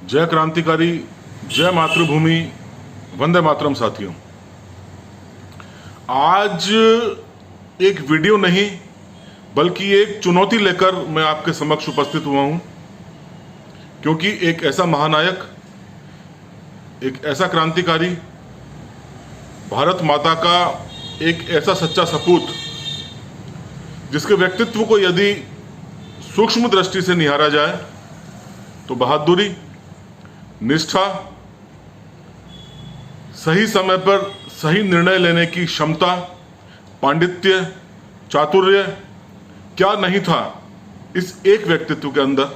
जय क्रांतिकारी, जय मातृभूमि, वंदे मातरम। साथियों, आज एक वीडियो नहीं बल्कि एक चुनौती लेकर मैं आपके समक्ष उपस्थित हुआ हूं, क्योंकि एक ऐसा महानायक, एक ऐसा क्रांतिकारी, भारत माता का एक ऐसा सच्चा सपूत, जिसके व्यक्तित्व को यदि सूक्ष्म दृष्टि से निहारा जाए तो बहादुरी, निष्ठा, सही समय पर सही निर्णय लेने की क्षमता, पांडित्य, चातुर्य क्या नहीं था इस एक व्यक्तित्व के अंदर।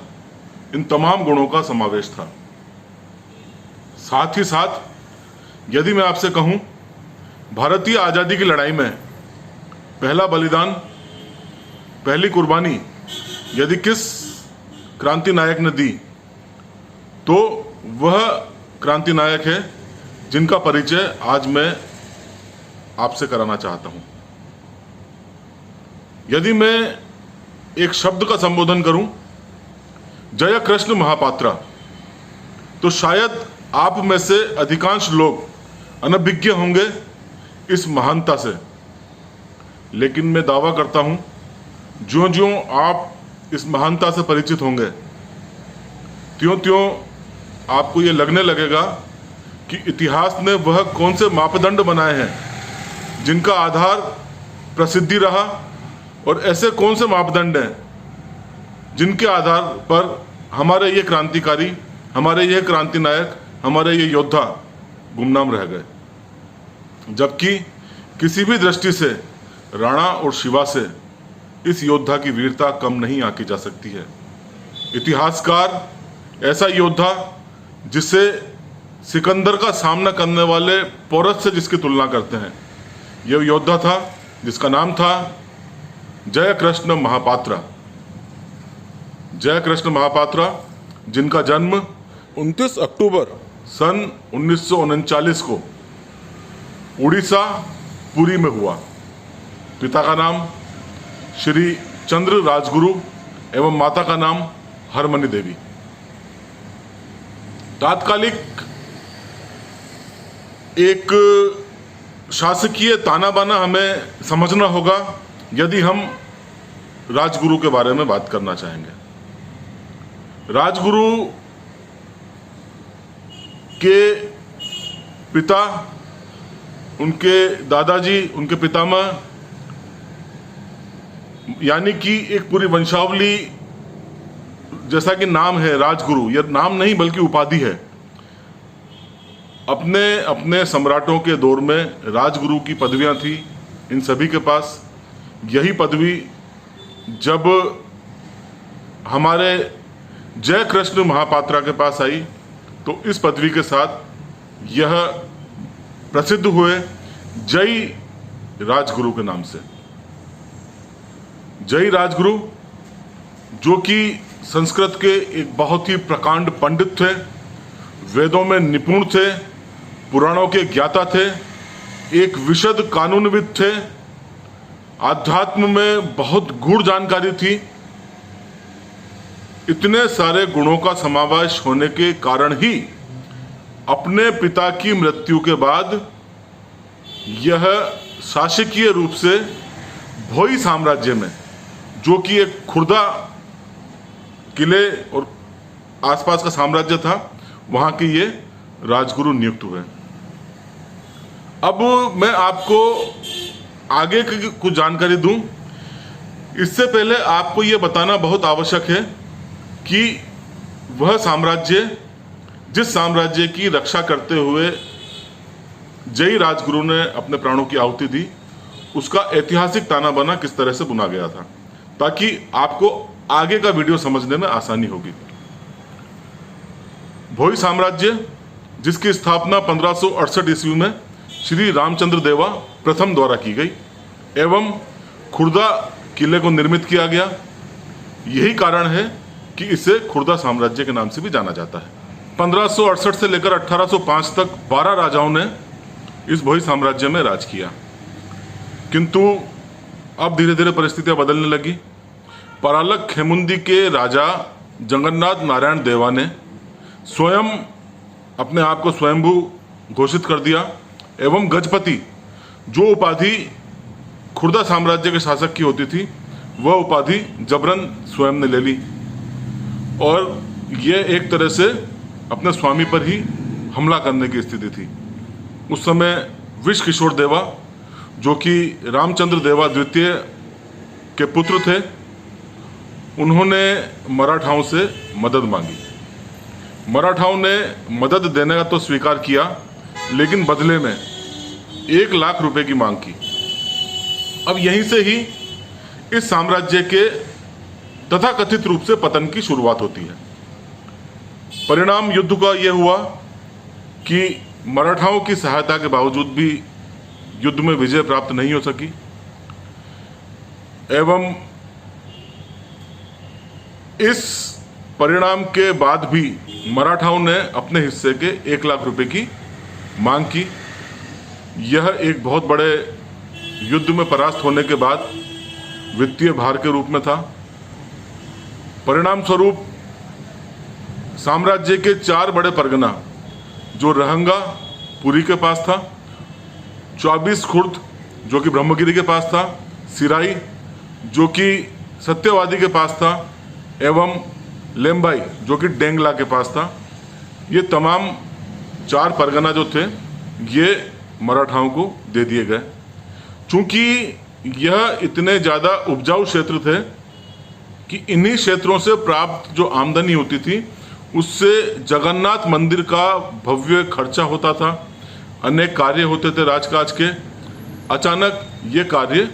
इन तमाम गुणों का समावेश था। साथ ही साथ यदि मैं आपसे कहूं, भारतीय आजादी की लड़ाई में पहला बलिदान, पहली कुर्बानी यदि किस क्रांति नायक ने दी तो वह क्रांति नायक है जिनका परिचय आज मैं आपसे कराना चाहता हूं। यदि मैं एक शब्द का संबोधन करूं, जय कृष्ण महापात्रा, तो शायद आप में से अधिकांश लोग अनभिज्ञ होंगे इस महानता से। लेकिन मैं दावा करता हूं, ज्यों ज्यों आप इस महानता से परिचित होंगे, त्यों त्यों आपको ये लगने लगेगा कि इतिहास ने वह कौन से मापदंड बनाए हैं जिनका आधार प्रसिद्धि रहा, और ऐसे कौन से मापदंड हैं जिनके आधार पर हमारे ये क्रांतिकारी, हमारे ये क्रांति नायक, हमारे ये योद्धा गुमनाम रह गए। जबकि किसी भी दृष्टि से राणा और शिवा से इस योद्धा की वीरता कम नहीं आंकी जा सकती है। इतिहासकार ऐसा योद्धा जिसे सिकंदर का सामना करने वाले पोरस से जिसकी तुलना करते हैं, यह योद्धा था जिसका नाम था जय कृष्ण महापात्रा। जय कृष्ण महापात्रा, जिनका जन्म 29 अक्टूबर सन 1939 को उड़ीसा पुरी में हुआ। पिता का नाम श्री चंद्र राजगुरु एवं माता का नाम हरमनी देवी। तात्कालिक एक शासकीय ताना बाना हमें समझना होगा यदि हम राजगुरु के बारे में बात करना चाहेंगे। राजगुरु के पिता, उनके दादाजी, उनके पितामह, यानी कि एक पूरी वंशावली, जैसा कि नाम है राजगुरु, यह नाम नहीं बल्कि उपाधि है। अपने अपने सम्राटों के दौर में राजगुरु की पदवियां थी इन सभी के पास। यही पदवी जब हमारे जय कृष्ण महापात्रा के पास आई तो इस पदवी के साथ यह प्रसिद्ध हुए जय राजगुरु के नाम से। जय राजगुरु, जो कि संस्कृत के एक बहुत ही प्रकांड पंडित थे, वेदों में निपुण थे, पुराणों के ज्ञाता थे, एक विशद कानूनविद थे, आध्यात्म में बहुत गूढ़ जानकारी थी। इतने सारे गुणों का समावेश होने के कारण ही अपने पिता की मृत्यु के बाद यह शासकीय रूप से भोई साम्राज्य में, जो कि एक खुर्दा किले और आसपास का साम्राज्य था, वहां के ये राजगुरु नियुक्त हुए। अब मैं आपको आगे की कुछ जानकारी दूं। इससे पहले आपको ये बताना बहुत आवश्यक है कि वह साम्राज्य, जिस साम्राज्य की रक्षा करते हुए जय राजगुरु ने अपने प्राणों की आहुति दी, उसका ऐतिहासिक ताना बाना किस तरह से बुना गया था, ताकि आपको आगे का वीडियो समझने में आसानी होगी। भोई साम्राज्य, जिसकी स्थापना 1568 ईस्वी में श्री रामचंद्र देवा प्रथम द्वारा की गई एवं खुर्दा किले को निर्मित किया गया। यही कारण है कि इसे खुर्दा साम्राज्य के नाम से भी जाना जाता है। 1568 से लेकर 1805 तक 12 राजाओं ने इस भोई साम्राज्य में राज किया, किंतु अब धीरे धीरे परिस्थितियां बदलने लगी। परालक खेमुंदी के राजा जगन्नाथ नारायण देवा ने स्वयं अपने आप को स्वयंभू घोषित कर दिया एवं गजपति, जो उपाधि खुर्दा साम्राज्य के शासक की होती थी, वह उपाधि जबरन स्वयं ने ले ली और यह एक तरह से अपने स्वामी पर ही हमला करने की स्थिति थी। उस समय विष किशोर देवा, जो कि रामचंद्र देवा द्वितीय के पुत्र थे, उन्होंने मराठाओं से मदद मांगी। मराठाओं ने मदद देने का तो स्वीकार किया, लेकिन बदले में 1 लाख रुपए की मांग की। अब यहीं से ही इस साम्राज्य के तथाकथित रूप से पतन की शुरुआत होती है। परिणाम युद्ध का यह हुआ कि मराठाओं की सहायता के बावजूद भी युद्ध में विजय प्राप्त नहीं हो सकी एवं इस परिणाम के बाद भी मराठाओं ने अपने हिस्से के 1 लाख रुपए की मांग की। यह एक बहुत बड़े युद्ध में परास्त होने के बाद वित्तीय भार के रूप में था। परिणाम स्वरूप साम्राज्य के 4 बड़े परगना, जो रहंगा पुरी के पास था, 24 खुर्द जो कि ब्रह्मगिरी के पास था, सिराई जो कि सत्यवादी के पास था एवं लेम्बाई जो कि डेंगला के पास था, ये तमाम 4 परगना जो थे ये मराठाओं को दे दिए गए। चूंकि यह इतने ज़्यादा उपजाऊ क्षेत्र थे कि इन्हीं क्षेत्रों से प्राप्त जो आमदनी होती थी उससे जगन्नाथ मंदिर का भव्य खर्चा होता था, अनेक कार्य होते थे राजकाज के। अचानक ये कार्य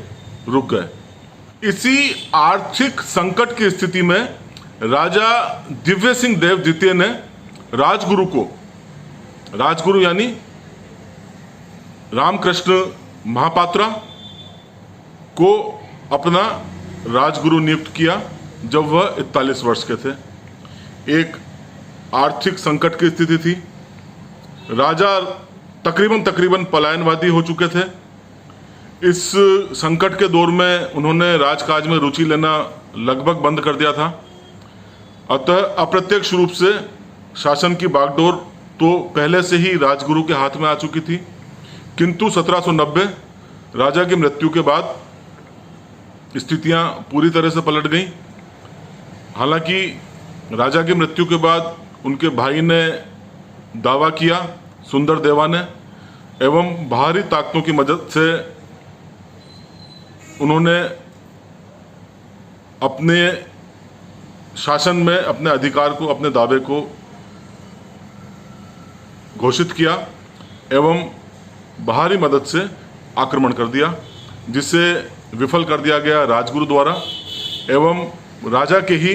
रुक गए। इसी आर्थिक संकट की स्थिति में राजा दिव्य सिंह देव द्वितीय ने राजगुरु को, राजगुरु यानी रामकृष्ण महापात्रा को अपना राजगुरु नियुक्त किया जब वह 41 वर्ष के थे। एक आर्थिक संकट की स्थिति थी, राजा तकरीबन पलायनवादी हो चुके थे। इस संकट के दौर में उन्होंने राजकाज में रुचि लेना लगभग बंद कर दिया था। अतः अप्रत्यक्ष रूप से शासन की बागडोर तो पहले से ही राजगुरु के हाथ में आ चुकी थी, किंतु 1790 राजा की मृत्यु के बाद स्थितियां पूरी तरह से पलट गईं। हालांकि राजा की मृत्यु के बाद उनके भाई ने दावा किया, सुंदर देवा ने, एवं बाहरी ताकतों की मदद से उन्होंने अपने शासन में अपने अधिकार को, अपने दावे को घोषित किया एवं बाहरी मदद से आक्रमण कर दिया, जिसे विफल कर दिया गया राजगुरु द्वारा। एवं राजा के ही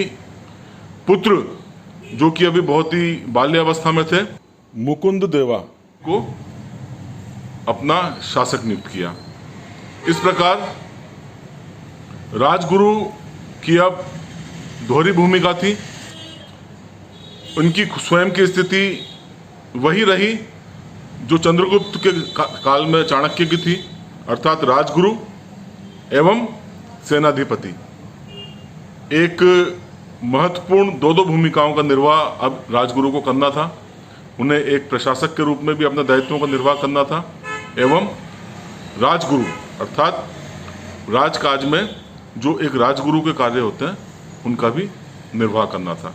पुत्र, जो कि अभी बहुत ही बाल्यावस्था में थे, मुकुंद देवा को अपना शासक नियुक्त किया। इस प्रकार राजगुरु की अब दोहरी भूमिका थी। उनकी स्वयं की स्थिति वही रही जो चंद्रगुप्त के काल में चाणक्य की थी, अर्थात राजगुरु एवं सेनाधिपति। एक महत्वपूर्ण दो भूमिकाओं का निर्वाह अब राजगुरु को करना था। उन्हें एक प्रशासक के रूप में भी अपने दायित्वों का निर्वाह करना था एवं राजगुरु अर्थात राजकाज में जो एक राजगुरु के कार्य होते हैं उनका भी निर्वाह करना था।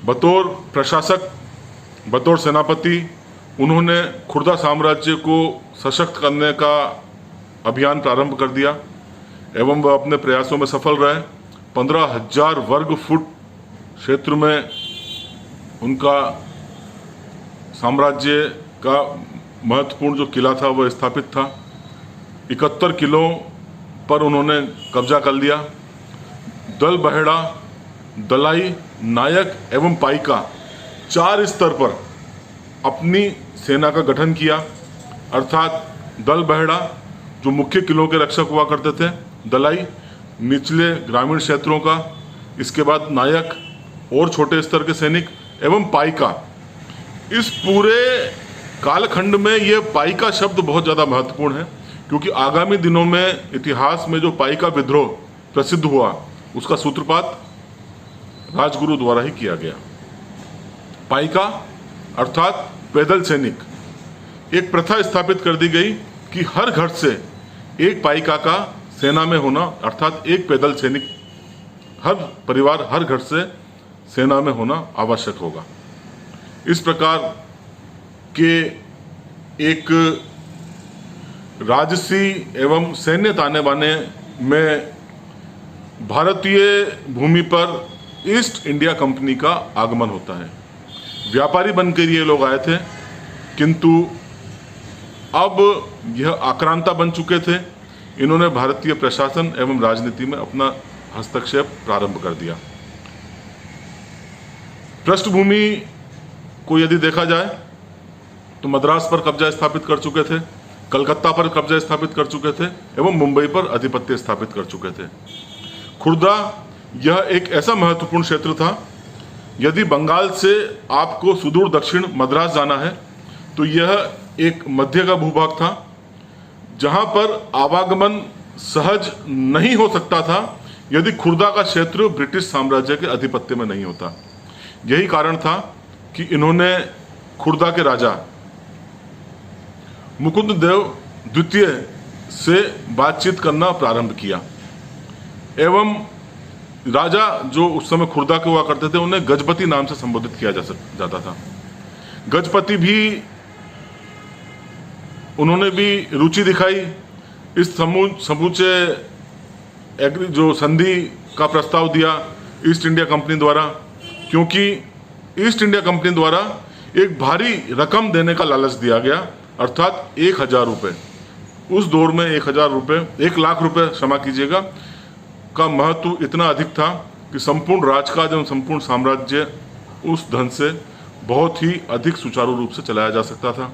बतौर प्रशासक, बतौर सेनापति उन्होंने खुर्दा साम्राज्य को सशक्त करने का अभियान प्रारंभ कर दिया एवं वह अपने प्रयासों में सफल रहे। 15,000 वर्ग फुट क्षेत्र में उनका साम्राज्य का महत्वपूर्ण जो किला था वह स्थापित था। 71 किलों पर उन्होंने कब्जा कर लिया। दल बहेड़ा, दलाई, नायक एवं पाइका 4 स्तर पर अपनी सेना का गठन किया। अर्थात दल बहेड़ा जो मुख्य किलों के रक्षक हुआ करते थे, दलाई निचले ग्रामीण क्षेत्रों का, इसके बाद नायक और छोटे स्तर के सैनिक एवं पाइका। इस पूरे कालखंड में ये पाइका शब्द बहुत ज़्यादा महत्वपूर्ण है, क्योंकि आगामी दिनों में इतिहास में जो पाइका विद्रोह प्रसिद्ध हुआ उसका सूत्रपात राजगुरु द्वारा ही किया गया। पाइका अर्थात पैदल सैनिक। एक प्रथा स्थापित कर दी गई कि हर घर से एक पाइका का सेना में होना अर्थात एक पैदल सैनिक हर परिवार हर घर से सेना में होना आवश्यक होगा। इस प्रकार के एक राजसी एवं सैन्य ताने बाने में भारतीय भूमि पर ईस्ट इंडिया कंपनी का आगमन होता है। व्यापारी बनकर ये लोग आए थे, किंतु अब यह आक्रांता बन चुके थे। इन्होंने भारतीय प्रशासन एवं राजनीति में अपना हस्तक्षेप प्रारंभ कर दिया। पृष्ठभूमि को यदि देखा जाए तो मद्रास पर कब्जा स्थापित कर चुके थे, कलकत्ता पर कब्जा स्थापित कर चुके थे एवं मुंबई पर आधिपत्य स्थापित कर चुके थे। खुर्दा यह एक ऐसा महत्वपूर्ण क्षेत्र था, यदि बंगाल से आपको सुदूर दक्षिण मद्रास जाना है तो यह एक मध्य का भूभाग था, जहां पर आवागमन सहज नहीं हो सकता था यदि खुर्दा का क्षेत्र ब्रिटिश साम्राज्य के आधिपत्य में नहीं होता। यही कारण था कि इन्होंने खुर्दा के राजा मुकुंद देव द्वितीय से बातचीत करना प्रारंभ किया एवं राजा जो उस समय खुर्दा के हुआ करते थे उन्हें गजपति नाम से संबोधित किया जाता था। गजपति भी उन्होंने भी रुचि दिखाई इस समूचे जो संधि का प्रस्ताव दिया ईस्ट इंडिया कंपनी द्वारा, क्योंकि ईस्ट इंडिया कंपनी द्वारा एक भारी रकम देने का लालच दिया गया अर्थात 1000 रुपये। उस दौर में 1000 रुपये 1 लाख रुपये क्षमा कीजिएगा का महत्व इतना अधिक था कि संपूर्ण राजकाज एवं संपूर्ण साम्राज्य उस धन से बहुत ही अधिक सुचारू रूप से चलाया जा सकता था।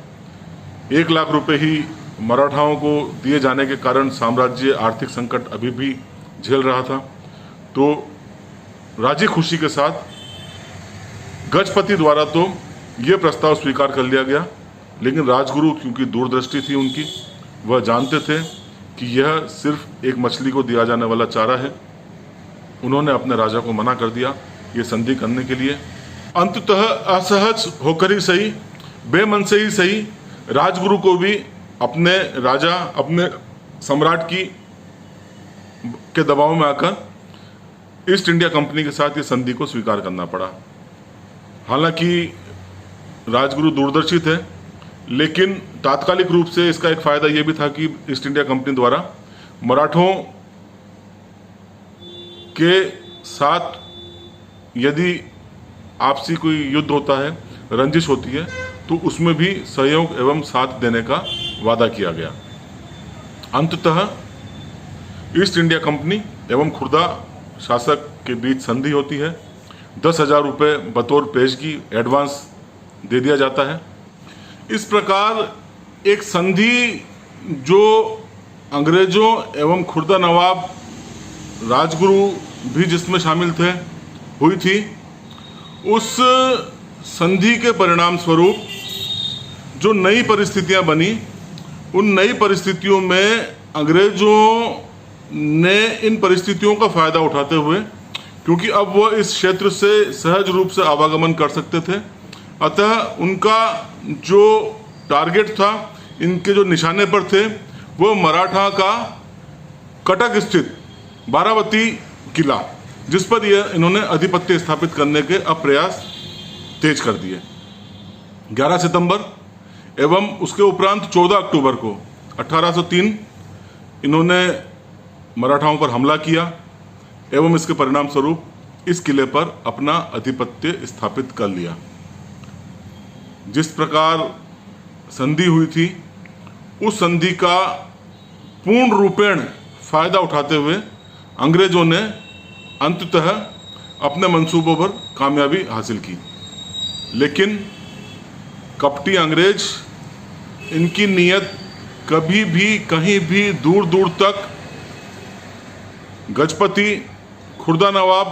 1 लाख रुपए ही मराठाओं को दिए जाने के कारण साम्राज्य आर्थिक संकट अभी भी झेल रहा था। तो राजी खुशी के साथ गजपति द्वारा तो ये प्रस्ताव स्वीकार कर लिया गया, लेकिन राजगुरु क्योंकि दूरदृष्टि थी उनकी, वह जानते थे कि यह सिर्फ एक मछली को दिया जाने वाला चारा है। उन्होंने अपने राजा को मना कर दिया ये संधि करने के लिए। अंततः असहज होकर ही सही, बेमन से ही सही, राजगुरु को भी अपने राजा अपने सम्राट की के दबाव में आकर ईस्ट इंडिया कंपनी के साथ ये संधि को स्वीकार करना पड़ा। हालांकि राजगुरु दूरदर्शी थे, लेकिन तात्कालिक रूप से इसका एक फायदा यह भी था कि ईस्ट इंडिया कंपनी द्वारा मराठों के साथ यदि आपसी कोई युद्ध होता है, रंजिश होती है, तो उसमें भी सहयोग एवं साथ देने का वादा किया गया। अंततः ईस्ट इंडिया कंपनी एवं खुर्दा शासक के बीच संधि होती है। 10,000 रुपये बतौर पेशगी एडवांस दे दिया जाता है। इस प्रकार एक संधि जो अंग्रेजों एवं खुर्दा नवाब राजगुरु भी जिसमें शामिल थे हुई थी। उस संधि के परिणाम स्वरूप जो नई परिस्थितियां बनी, उन नई परिस्थितियों में अंग्रेजों ने इन परिस्थितियों का फायदा उठाते हुए, क्योंकि अब वह इस क्षेत्र से सहज रूप से आवागमन कर सकते थे, अतः उनका जो टारगेट था, इनके जो निशाने पर थे, वो मराठा का कटक स्थित बारावती किला, जिस पर इन्होंने आधिपत्य स्थापित करने के अब प्रयास तेज कर दिए। 11 सितंबर एवं उसके उपरांत 14 अक्टूबर को 1803 इन्होंने मराठाओं पर हमला किया एवं इसके परिणाम स्वरूप इस किले पर अपना आधिपत्य स्थापित कर लिया। जिस प्रकार संधि हुई थी, उस संधि का पूर्ण रूपेण फायदा उठाते हुए अंग्रेजों ने अंततः अपने मंसूबों पर कामयाबी हासिल की। लेकिन कपटी अंग्रेज, इनकी नीयत कभी भी कहीं भी दूर दूर तक गजपति खुर्दा नवाब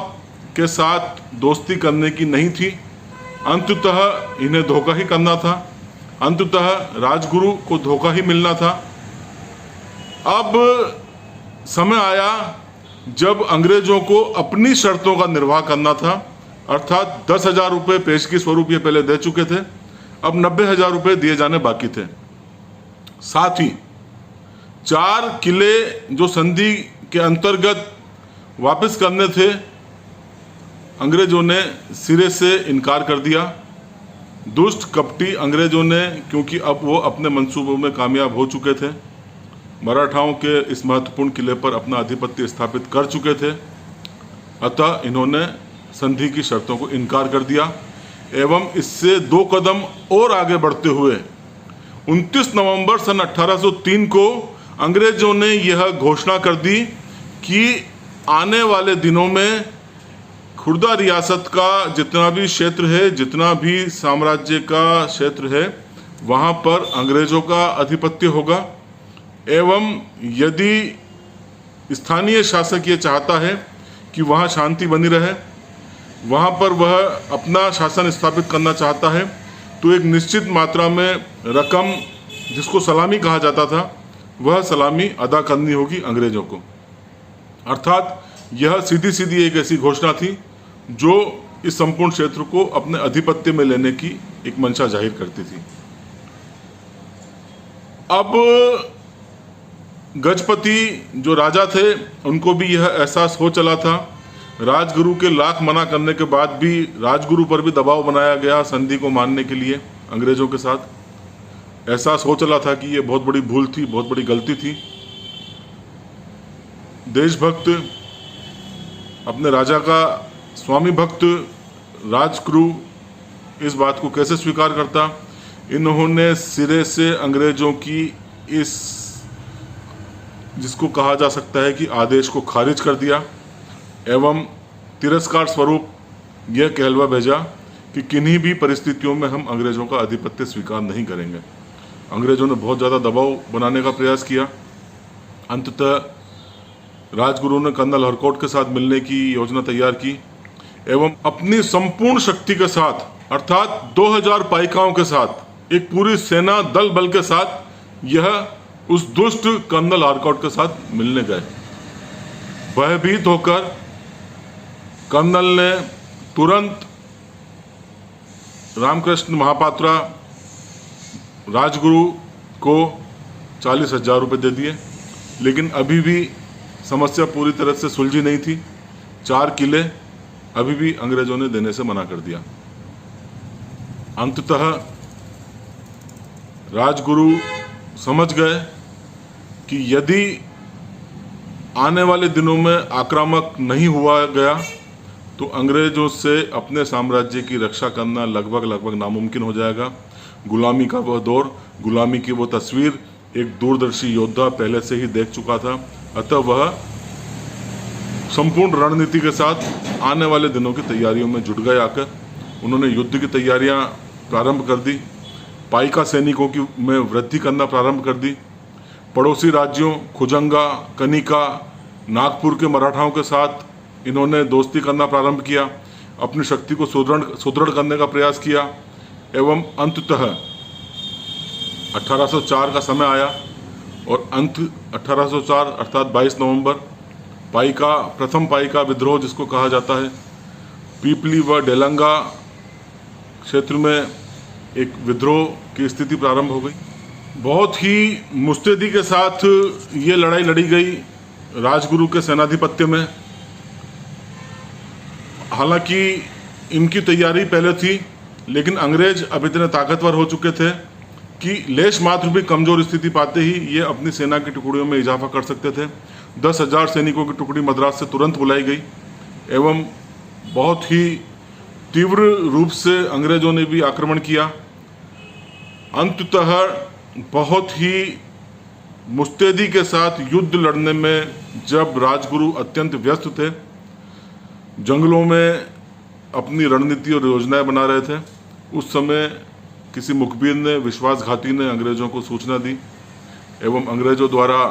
के साथ दोस्ती करने की नहीं थी। अंततः इन्हें धोखा ही करना था, अंततः राजगुरु को धोखा ही मिलना था। अब समय आया जब अंग्रेजों को अपनी शर्तों का निर्वाह करना था, अर्थात 10,000 रुपये पेशगी स्वरूप ये पहले दे चुके थे, अब 90,000 रुपये दिए जाने बाकी थे। साथ ही 4 किले जो संधि के अंतर्गत वापस करने थे, अंग्रेजों ने सिरे से इनकार कर दिया। दुष्ट कपटी अंग्रेजों ने, क्योंकि अब वो अपने मंसूबों में कामयाब हो चुके थे, मराठाओं के इस महत्वपूर्ण किले पर अपना आधिपत्य स्थापित कर चुके थे, अतः इन्होंने संधि की शर्तों को इनकार कर दिया एवं इससे 2 कदम और आगे बढ़ते हुए 29 नवंबर सन 1803 को अंग्रेजों ने यह घोषणा कर दी कि आने वाले दिनों में खुर्दा रियासत का जितना भी क्षेत्र है, जितना भी साम्राज्य का क्षेत्र है, वहाँ पर अंग्रेजों का आधिपत्य होगा एवं यदि स्थानीय शासक ये चाहता है कि वहाँ शांति बनी रहे, वहाँ पर वह अपना शासन स्थापित करना चाहता है, तो एक निश्चित मात्रा में रकम, जिसको सलामी कहा जाता था, वह सलामी अदा करनी होगी अंग्रेजों को। अर्थात यह सीधी सीधी एक ऐसी घोषणा थी जो इस संपूर्ण क्षेत्र को अपने आधिपत्य में लेने की एक मंशा जाहिर करती थी। अब गजपति जो राजा थे, उनको भी यह एहसास हो चला था। राजगुरु के लाख मना करने के बाद भी राजगुरु पर भी दबाव बनाया गया संधि को मानने के लिए अंग्रेजों के साथ। एहसास हो चला था कि यह बहुत बड़ी भूल थी, बहुत बड़ी गलती थी। देशभक्त, अपने राजा का स्वामी भक्त राजगुरु इस बात को कैसे स्वीकार करता। इन्होंने सिरे से अंग्रेजों की इस, जिसको कहा जा सकता है कि आदेश को खारिज कर दिया एवं तिरस्कार स्वरूप यह कहलवा भेजा कि किन्हीं भी परिस्थितियों में हम अंग्रेजों का आधिपत्य स्वीकार नहीं करेंगे। अंग्रेजों ने बहुत ज़्यादा दबाव बनाने का प्रयास किया। अंततः राजगुरु ने कर्नल हरकोट के साथ मिलने की योजना तैयार की एवं अपनी संपूर्ण शक्ति के साथ, अर्थात 2000 पाइकाओं के साथ, एक पूरी सेना दल बल के साथ यह उस दुष्ट कर्नल हरकोट के साथ मिलने गए। भयभीत होकर कर्नल ने तुरंत रामकृष्ण महापात्रा राजगुरु को 40,000 रुपये दे दिए, लेकिन अभी भी समस्या पूरी तरह से सुलझी नहीं थी। 4 किले अभी भी अंग्रेजों ने देने से मना कर दिया। अंततः राजगुरु समझ गए कि यदि आने वाले दिनों में आक्रामक नहीं हुआ गया तो अंग्रेजों से अपने साम्राज्य की रक्षा करना लगभग नामुमकिन हो जाएगा। गुलामी का वह दौर, गुलामी की वो तस्वीर एक दूरदर्शी योद्धा पहले से ही देख चुका था। अतः वह संपूर्ण रणनीति के साथ आने वाले दिनों की तैयारियों में जुट गए। आकर उन्होंने युद्ध की तैयारियां प्रारंभ कर दी, पाइका सैनिकों की में वृद्धि करना प्रारंभ कर दी। पड़ोसी राज्यों खुजंगा, कनिका, नागपुर के मराठाओं के साथ इन्होंने दोस्ती करना प्रारंभ किया, अपनी शक्ति को सुदृढ़ करने का प्रयास किया एवं अंततः 1804 का समय आया और अंत 1804 अर्थात 22 नवंबर प्रथम पाइका विद्रोह जिसको कहा जाता है, पीपली व डेलंगा क्षेत्र में एक विद्रोह की स्थिति प्रारंभ हो गई। बहुत ही मुस्तैदी के साथ ये लड़ाई लड़ी गई राजगुरु के सेनाधिपत्य में। हालांकि इनकी तैयारी पहले थी, लेकिन अंग्रेज अब इतने ताकतवर हो चुके थे कि लेश मात्र भी कमजोर स्थिति पाते ही ये अपनी सेना की टुकड़ियों में इजाफा कर सकते थे। 10,000 सैनिकों की टुकड़ी मद्रास से तुरंत बुलाई गई एवं बहुत ही तीव्र रूप से अंग्रेजों ने भी आक्रमण किया। अंततः बहुत ही मुस्तैदी के साथ युद्ध लड़ने में जब राजगुरु अत्यंत व्यस्त थे, जंगलों में अपनी रणनीति और योजनाएं बना रहे थे, उस समय किसी मुखबिर ने, विश्वासघाती ने अंग्रेजों को सूचना दी एवं अंग्रेजों द्वारा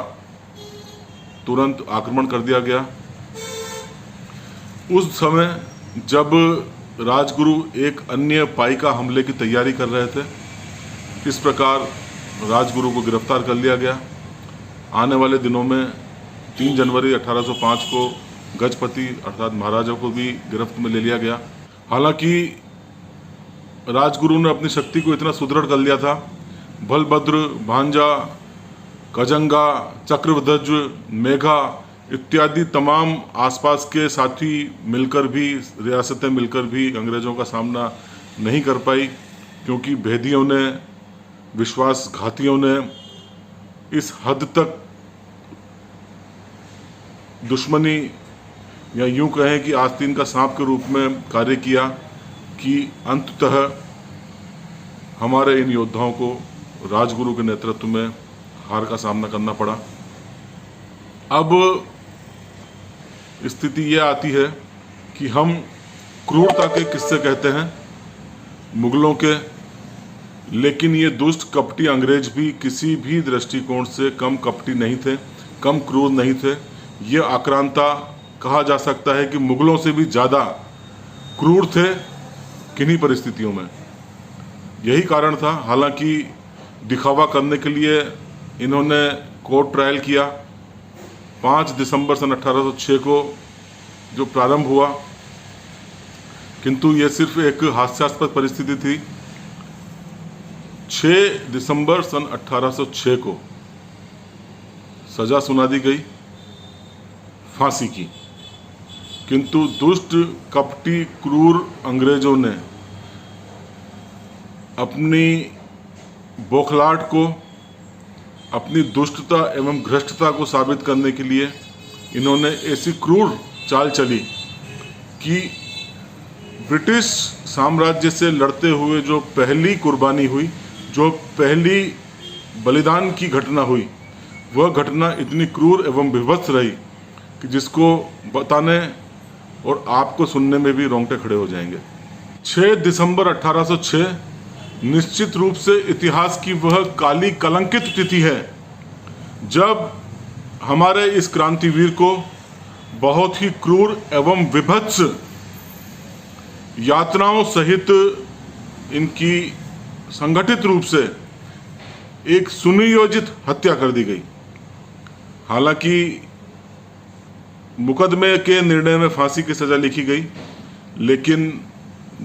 तुरंत आक्रमण कर दिया गया। उस समय जब राजगुरु एक अन्य पाइका हमले की तैयारी कर रहे थे, इस प्रकार राजगुरु को गिरफ्तार कर लिया गया। आने वाले दिनों में 3 जनवरी 1805 को गजपति अर्थात महाराजा को भी गिरफ्त में ले लिया गया। हालांकि राजगुरु ने अपनी शक्ति को इतना सुदृढ़ कर लिया था, बलभद्र, भांजा, कजंगा, चक्रध्वज, मेघा इत्यादि तमाम आसपास के साथी मिलकर भी, रियासतें मिलकर भी अंग्रेज़ों का सामना नहीं कर पाई, क्योंकि भेदियों ने, विश्वासघातियों ने इस हद तक दुश्मनी या यूं कहें कि आस्तीन का सांप के रूप में कार्य किया कि अंततः हमारे इन योद्धाओं को राजगुरु के नेतृत्व में हार का सामना करना पड़ा। अब स्थिति यह आती है कि हम क्रूरता के किस्से कहते हैं मुगलों के, लेकिन ये दुष्ट कपटी अंग्रेज भी किसी भी दृष्टिकोण से कम कपटी नहीं थे, कम क्रूर नहीं थे। ये आक्रांता कहा जा सकता है कि मुगलों से भी ज़्यादा क्रूर थे किन्हीं परिस्थितियों में। यही कारण था, हालांकि दिखावा करने के लिए इन्होंने कोर्ट ट्रायल किया। 5 दिसंबर सन 1806 को जो प्रारंभ हुआ, किंतु ये सिर्फ एक हास्यास्पद परिस्थिति थी। 6 दिसंबर सन 1806 को सजा सुना दी गई फांसी की, किंतु दुष्ट कपटी क्रूर अंग्रेजों ने अपनी बौखलाहट को, अपनी दुष्टता एवं भ्रष्टता को साबित करने के लिए इन्होंने ऐसी क्रूर चाल चली कि ब्रिटिश साम्राज्य से लड़ते हुए जो पहली कुर्बानी हुई, जो पहली बलिदान की घटना हुई, वह घटना इतनी क्रूर एवं विभत्स रही कि जिसको बताने और आपको सुनने में भी रोंगटे खड़े हो जाएंगे। 6 दिसंबर 1806 निश्चित रूप से इतिहास की वह काली कलंकित तिथि है जब हमारे इस क्रांतिवीर को बहुत ही क्रूर एवं विभत्स यातनाओं सहित इनकी संगठित रूप से एक सुनियोजित हत्या कर दी गई। हालांकि मुकदमे के निर्णय में फांसी की सजा लिखी गई, लेकिन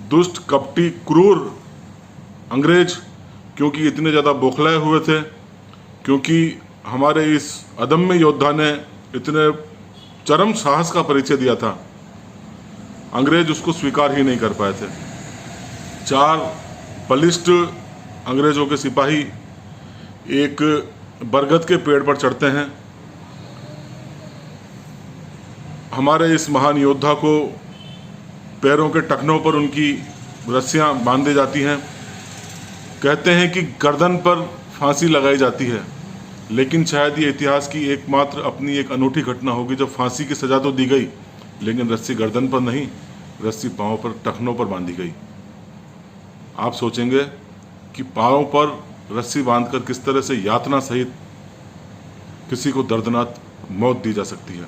दुष्ट कपटी क्रूर अंग्रेज क्योंकि इतने ज़्यादा बौखलाए हुए थे, क्योंकि हमारे इस अदम्य योद्धा ने इतने चरम साहस का परिचय दिया था, अंग्रेज उसको स्वीकार ही नहीं कर पाए थे। 4 बलिष्ठ अंग्रेजों के सिपाही एक बरगद के पेड़ पर चढ़ते हैं। हमारे इस महान योद्धा को पैरों के टखनों पर उनकी रस्सियां बांध दी जाती हैं। कहते हैं कि गर्दन पर फांसी लगाई जाती है, लेकिन शायद ये इतिहास की एकमात्र अपनी एक अनूठी घटना होगी जब फांसी की सज़ा तो दी गई, लेकिन रस्सी गर्दन पर नहीं, रस्सी पाँव पर, टखनों पर बांधी गई। आप सोचेंगे कि पाँव पर रस्सी बांधकर किस तरह से यातना सहित किसी को दर्दनाक मौत दी जा सकती है।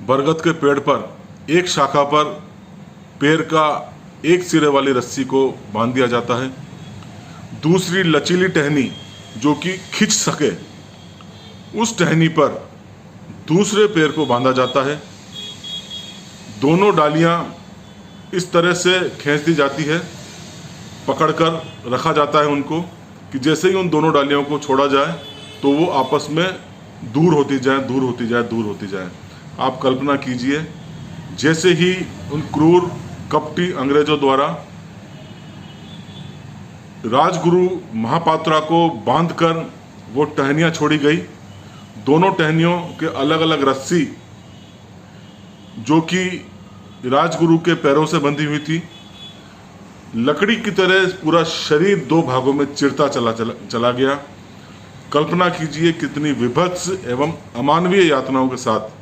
बरगद के पेड़ पर एक शाखा पर पैर का एक सिरे वाली रस्सी को बांध दिया जाता है, दूसरी लचीली टहनी जो कि खिंच सके उस टहनी पर दूसरे पैर को बांधा जाता है। दोनों डालियां इस तरह से खींच दी जाती है, पकड़कर रखा जाता है उनको, कि जैसे ही उन दोनों डालियों को छोड़ा जाए तो वो आपस में दूर होती जाए, दूर होती जाए, दूर होती जाए। आप कल्पना कीजिए, जैसे ही उन क्रूर कपटी अंग्रेजों द्वारा राजगुरु महापात्रा को बांधकर वो टहनियाँ छोड़ी गई, दोनों टहनियों के अलग अलग रस्सी जो कि राजगुरु के पैरों से बंधी हुई थी, लकड़ी की तरह पूरा शरीर 2 भागों में चिरता चला गया। कल्पना कीजिए कितनी विभत्स एवं अमानवीय यातनाओं के साथ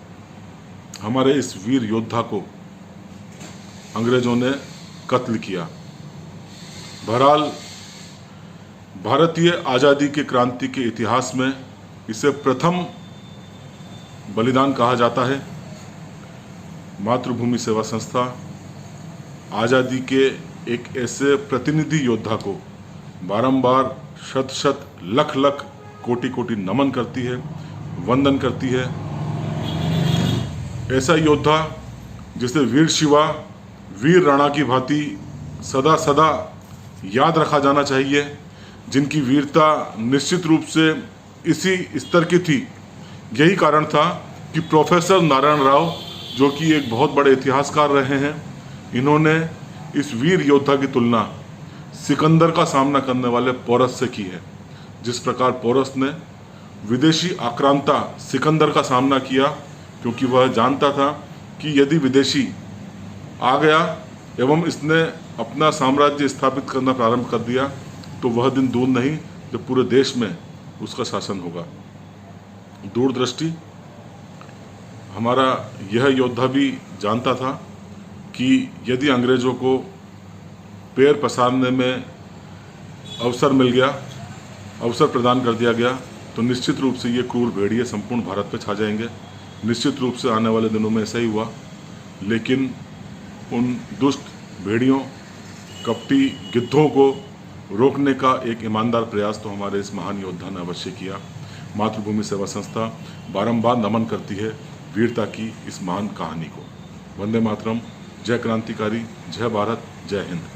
हमारे इस वीर योद्धा को अंग्रेजों ने कत्ल किया। बहरहाल भारतीय आज़ादी के क्रांति के इतिहास में इसे प्रथम बलिदान कहा जाता है। मातृभूमि सेवा संस्था आज़ादी के एक ऐसे प्रतिनिधि योद्धा को बारंबार शत शत लख लख कोटि कोटि नमन करती है, वंदन करती है। ऐसा योद्धा जिसे वीर शिवा, वीर राणा की भांति सदा सदा याद रखा जाना चाहिए, जिनकी वीरता निश्चित रूप से इसी स्तर की थी। यही कारण था कि प्रोफेसर नारायण राव, जो कि एक बहुत बड़े इतिहासकार रहे हैं, इन्होंने इस वीर योद्धा की तुलना सिकंदर का सामना करने वाले पोरस से की है। जिस प्रकार पोरस ने विदेशी आक्रांता सिकंदर का सामना किया, क्योंकि वह जानता था कि यदि विदेशी आ गया एवं इसने अपना साम्राज्य स्थापित करना प्रारंभ कर दिया तो वह दिन दूर नहीं जब पूरे देश में उसका शासन होगा। दूरदृष्टि हमारा यह योद्धा भी जानता था कि यदि अंग्रेजों को पैर पसारने में अवसर मिल गया, अवसर प्रदान कर दिया गया, तो निश्चित रूप से ये क्रूर भेड़िए संपूर्ण भारत पर छा जाएंगे। निश्चित रूप से आने वाले दिनों में ऐसा ही हुआ, लेकिन उन दुष्ट भेड़ियों, कपटी गिद्धों को रोकने का एक ईमानदार प्रयास तो हमारे इस महान योद्धा ने अवश्य किया। मातृभूमि सेवा संस्था बारंबार नमन करती है वीरता की इस महान कहानी को। वंदे मातरम। जय क्रांतिकारी, जय भारत, जय हिंद।